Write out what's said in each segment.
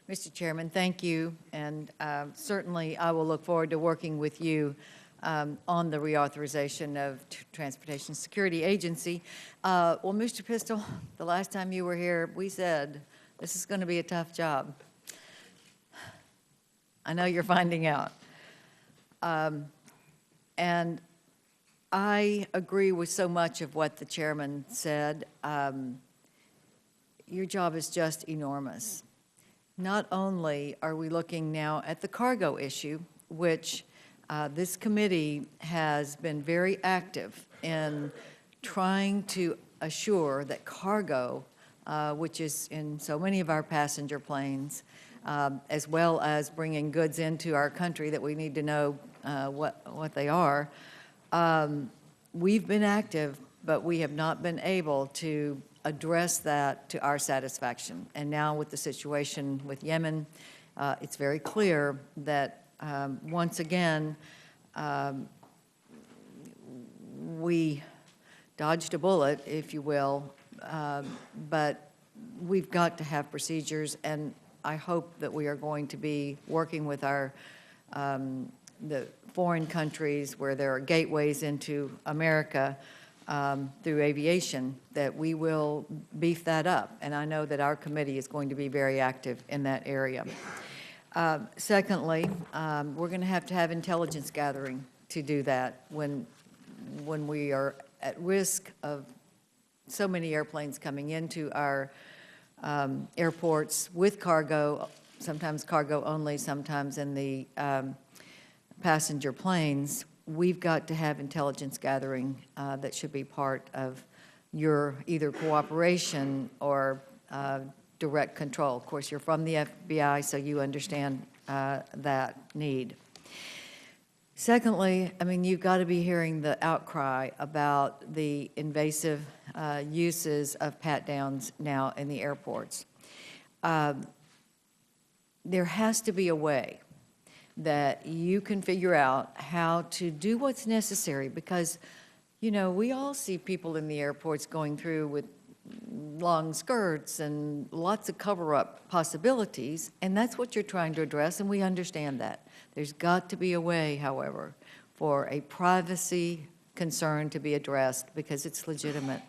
Mr. Chairman, thank you, and certainly I will look forward to working with you on the reauthorization of Transportation Security Agency. Well, Mr. Pistole, the last time you were here, we said this is going to be a tough job. I know you're finding out. And I agree with so much of what the chairman said. Your job is just enormous. Not only are we looking now at the cargo issue, which this committee has been very active in trying to assure that cargo, which is in so many of our passenger planes, as well as bringing goods into our country that we need to know what they are. We've been active, but we have not been able to address that to our satisfaction. And now with the situation with Yemen, it's very clear that once again, we dodged a bullet, if you will, but we've got to have procedures, and I hope that we are going to be working with our the foreign countries where there are gateways into America through aviation, that we will beef that up. And I know that our committee is going to be very active in that area. Secondly, we're going to have intelligence gathering to do that when we are at risk of so many airplanes coming into our airports with cargo, sometimes cargo only, sometimes in the passenger planes. We've got to have intelligence gathering that should be part of your either cooperation or direct control. Of course, you're from the FBI, so you understand that need. Secondly, I mean, you've got to be hearing the outcry about the invasive uses of pat-downs now in the airports. There has to be a way that you can figure out how to do what's necessary, because, you know, we all see people in the airports going through with long skirts and lots of cover-up possibilities, and that's what you're trying to address, and we understand that. There's got to be a way, however, for a privacy concern to be addressed, because it's legitimate.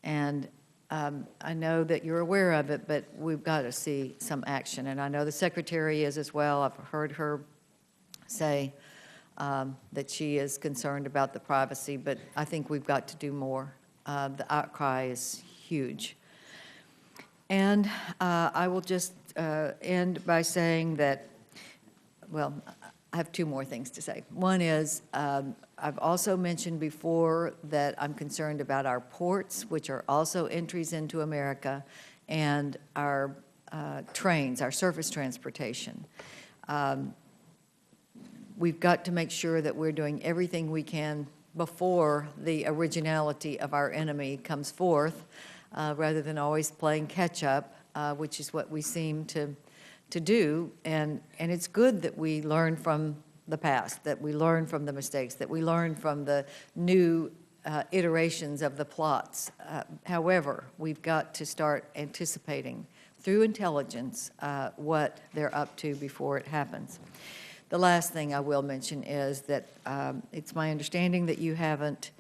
And I know that you're aware of it, but we've got to see some action. And I know the Secretary is as well. I've heard her say that she is concerned about the privacy, but I think we've got to do more. The outcry is huge. And I will just end by saying that, well, I have two more things to say. One is, I've also mentioned before that I'm concerned about our ports, which are also entries into America, and our trains, our surface transportation. We've got to make sure that we're doing everything we can before the originality of our enemy comes forth, rather than always playing catch-up, which is what we seem to do. And it's good that we learn from the past, that we learn from the mistakes, that we learn from the new iterations of the plots. However, we've got to start anticipating through intelligence what they're up to before it happens. The last thing I will mention is that it's my understanding that you haven't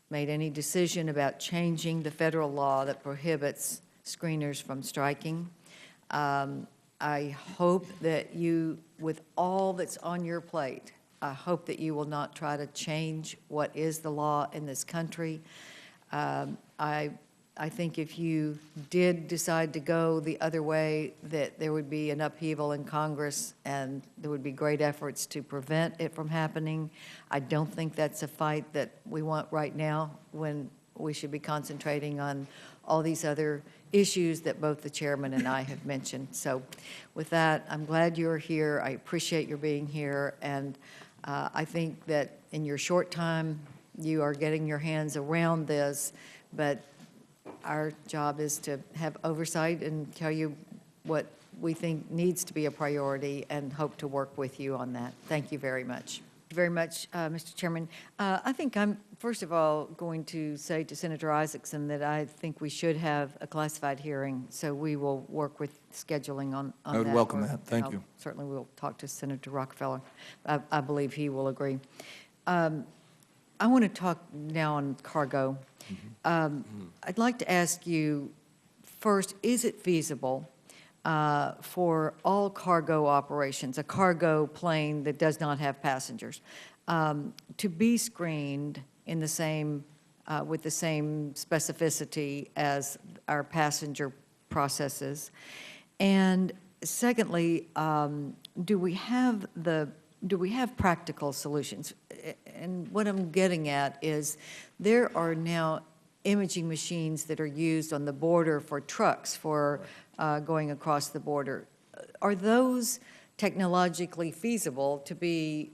made any decision about changing the federal law that prohibits screeners from striking. I hope that you, with all that's on your plate, I hope that you will not try to change what is the law in this country. I think if you did decide to go the other way, that there would be an upheaval in Congress and there would be great efforts to prevent it from happening. I don't think that's a fight that we want right now, when we should be concentrating on all these other issues that both the chairman and I have mentioned. So with that, I'm glad you're here. I appreciate your being here. And I think that in your short time, you are getting your hands around this, but our job is to have oversight and tell you what we think needs to be a priority, and hope to work with you on that. Thank you very much. you very much, Mr. Chairman. I think I'm, first of all, going to say to Senator Isaacson that I think we should have a classified hearing, so we will work with scheduling on that. I would welcome that. Thank you. Certainly we'll talk to Senator Rockefeller. I believe he will agree. I want to talk now on cargo. I'd like to ask you, first, is it feasible for all cargo operations, a cargo plane that does not have passengers, to be screened in the same, with the same specificity as our passenger processes? And secondly, do we have practical solutions? And what I'm getting at is there are now imaging machines that are used on the border for trucks for going across the border. Are those technologically feasible to be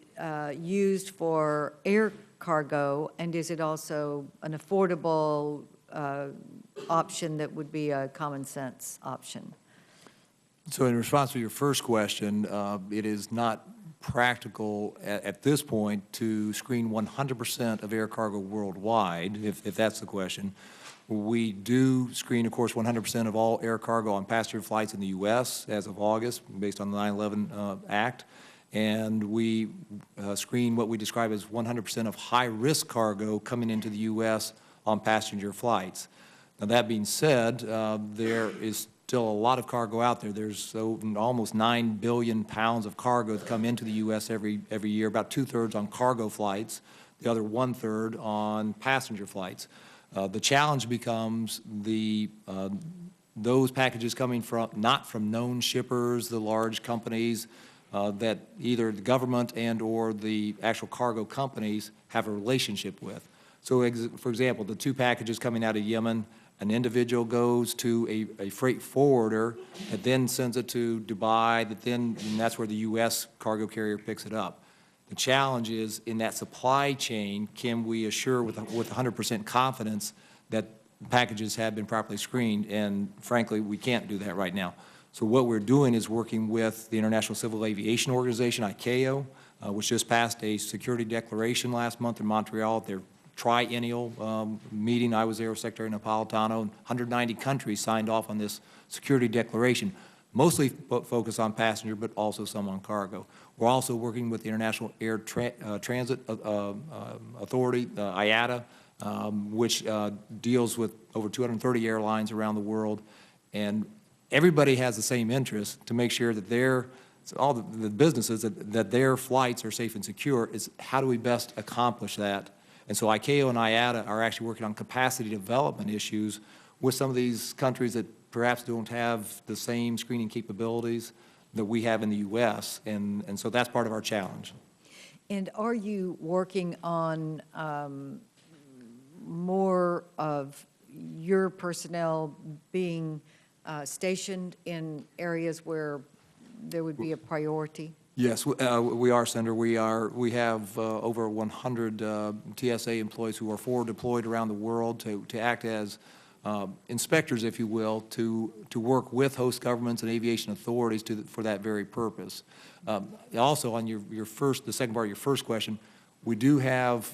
used for air cargo, and is it also an affordable option that would be a common sense option? So in response to your first question, it is not practical at this point to screen 100% of air cargo worldwide, if that's the question. We do screen, of course, 100% of all air cargo on passenger flights in the U.S. as of August, based on the 9/11 Act. And we screen what we describe as 100% of high-risk cargo coming into the U.S. on passenger flights. Now, that being said, there is still a lot of cargo out there. There's almost 9 billion pounds of cargo that come into the U.S. every year, about 2/3 on cargo flights, the other 1/3 on passenger flights. The challenge becomes those packages coming from not from known shippers, the large companies that either the government and or the actual cargo companies have a relationship with. So, for example, the 2 packages coming out of Yemen, an individual goes to a freight forwarder that then sends it to Dubai, and that's where the U.S. cargo carrier picks it up. The challenge is in that supply chain, can we assure with 100% confidence that packages have been properly screened? And frankly, we can't do that right now. So what we're doing is working with the International Civil Aviation Organization, ICAO, which just passed a security declaration last month in Montreal. Their triennial meeting. I was there with Secretary Napolitano. 190 countries signed off on this security declaration, mostly focused on passenger, but also some on cargo. We're also working with the International Air Transit Authority, IATA, which deals with over 230 airlines around the world. And everybody has the same interest to make sure that all the businesses, that their flights are safe and secure. Is how do we best accomplish that? And so ICAO and IATA are actually working on capacity development issues with some of these countries that perhaps don't have the same screening capabilities that we have in the U.S., and so that's part of our challenge. And are you working on more of your personnel being stationed in areas where there would be a priority? Yes, we are, Senator. We have over 100 TSA employees who are forward deployed around the world to act as inspectors, if you will, to work with host governments and aviation authorities for that very purpose. Also, on the second part of your first question, we do have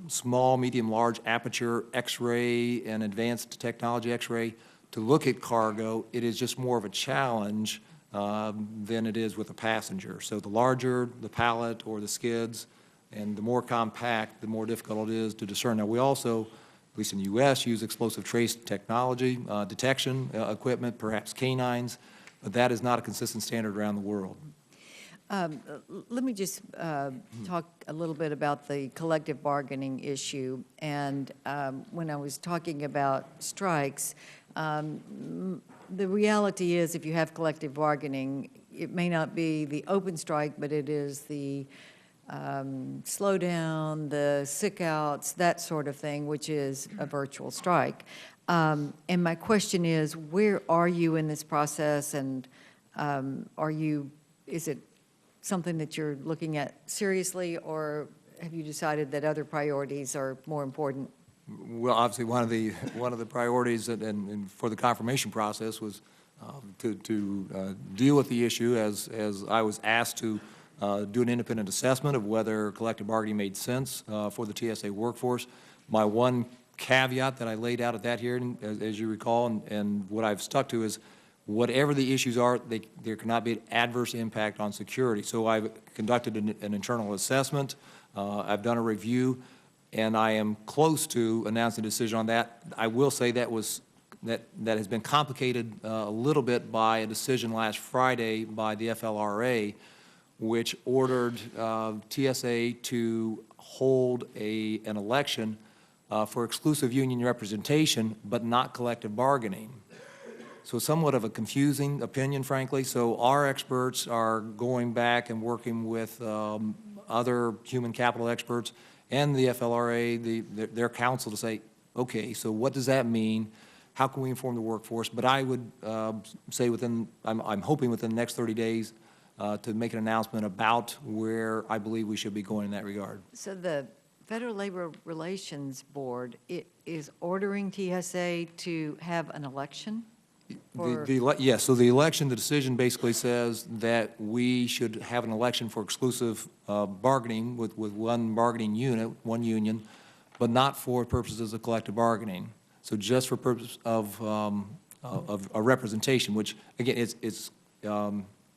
small, medium, large aperture X-ray and advanced technology X-ray to look at cargo. It is just more of a challenge than it is with a passenger. So the larger the pallet or the skids and the more compact, the more difficult it is to discern. Now, we also, at least in the U.S., use explosive trace technology, detection equipment, perhaps canines, but that is not a consistent standard around the world. Let me just talk a little bit about the collective bargaining issue. And when I was talking about strikes, the reality is if you have collective bargaining, it may not be the open strike, but it is the slowdown, the sick outs, that sort of thing, which is a virtual strike. And my question is, where are you in this process? And is it something that you're looking at seriously, or have you decided that other priorities are more important? Well, obviously, one of the priorities and for the confirmation process was to deal with the issue as I was asked to do an independent assessment of whether collective bargaining made sense for the TSA workforce. My one caveat that I laid out at that hearing, as you recall, and what I've stuck to is whatever the issues are, there cannot be an adverse impact on security. So I've conducted an internal assessment. I've done a review, and I am close to announcing a decision on that. I will say that has been complicated a little bit by a decision last Friday by the FLRA, which ordered TSA to hold an election for exclusive union representation, but not collective bargaining. So somewhat of a confusing opinion, frankly. So our experts are going back and working with other human capital experts and the FLRA, their counsel, to say, okay, so what does that mean? How can we inform the workforce? But I would say I'm hoping within the next 30 days to make an announcement about where I believe we should be going in that regard. So the Federal Labor Relations Board is ordering TSA to have an election? Yes, so the election, the decision basically says that we should have an election for exclusive bargaining with one bargaining unit, one union, but not for purposes of collective bargaining. So just for purpose of a representation, which, again, it's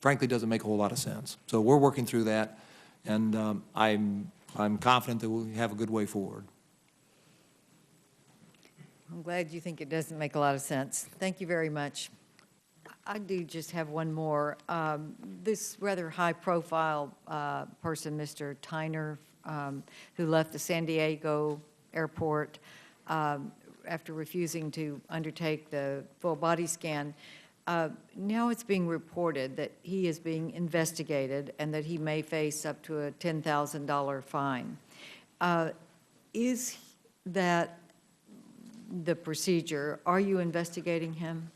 frankly doesn't make a whole lot of sense. So we're working through that, and I'm confident that we'll have a good way forward. I'm glad you think it doesn't make a lot of sense. Thank you very much. I do just have one more. This rather high-profile person, Mr. Tyner, who left the San Diego airport after refusing to undertake the full body scan, now it's being reported that he is being investigated and that he may face up to a $10,000 fine. Is that the procedure? Are you investigating him?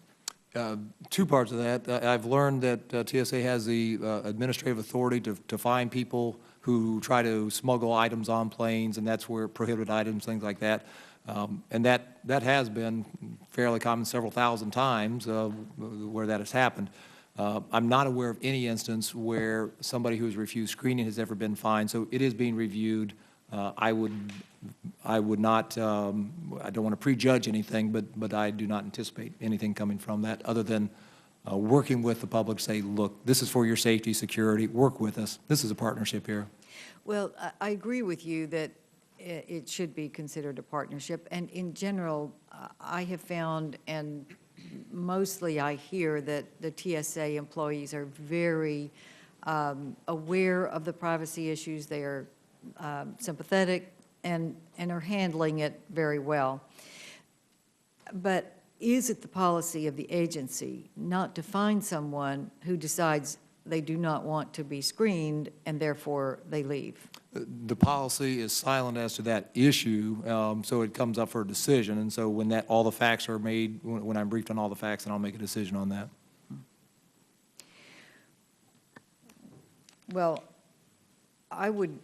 Two parts of that. I've learned that TSA has the administrative authority to fine people who try to smuggle items on planes, and that's where prohibited items, things like that. And that has been fairly common several thousand times where that has happened. I'm not aware of any instance where somebody who has refused screening has ever been fined, so it is being reviewed. I would not, I don't want to prejudge anything, but I do not anticipate anything coming from that other than working with the public to say, look, this is for your safety, security, work with us. This is a partnership here. Well, I agree with you that it should be considered a partnership. And in general, I have found, and mostly I hear, that the TSA employees are very aware of the privacy issues. They are sympathetic and are handling it very well. But is it the policy of the agency not to find someone who decides they do not want to be screened and therefore they leave? The policy is silent as to that issue, so it comes up for a decision. And so when all the facts are made, when I'm briefed on all the facts, then I'll make a decision on that. Well, I would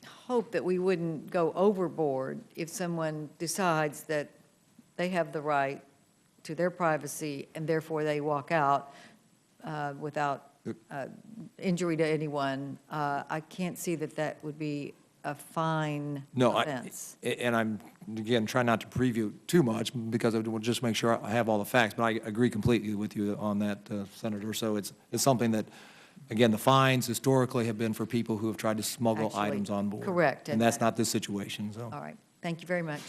hope that we wouldn't go overboard if someone decides that they have the right to their privacy and therefore they walk out without injury to anyone. I can't see that that would be a fine offense. And I'm, again, trying not to preview too much because I will just make sure I have all the facts, but I agree completely with you on that, Senator. So it's something that, again, the fines historically have been for people who have tried to smuggle items on board. Correct. And that's not this situation. So. All right. Thank you very much.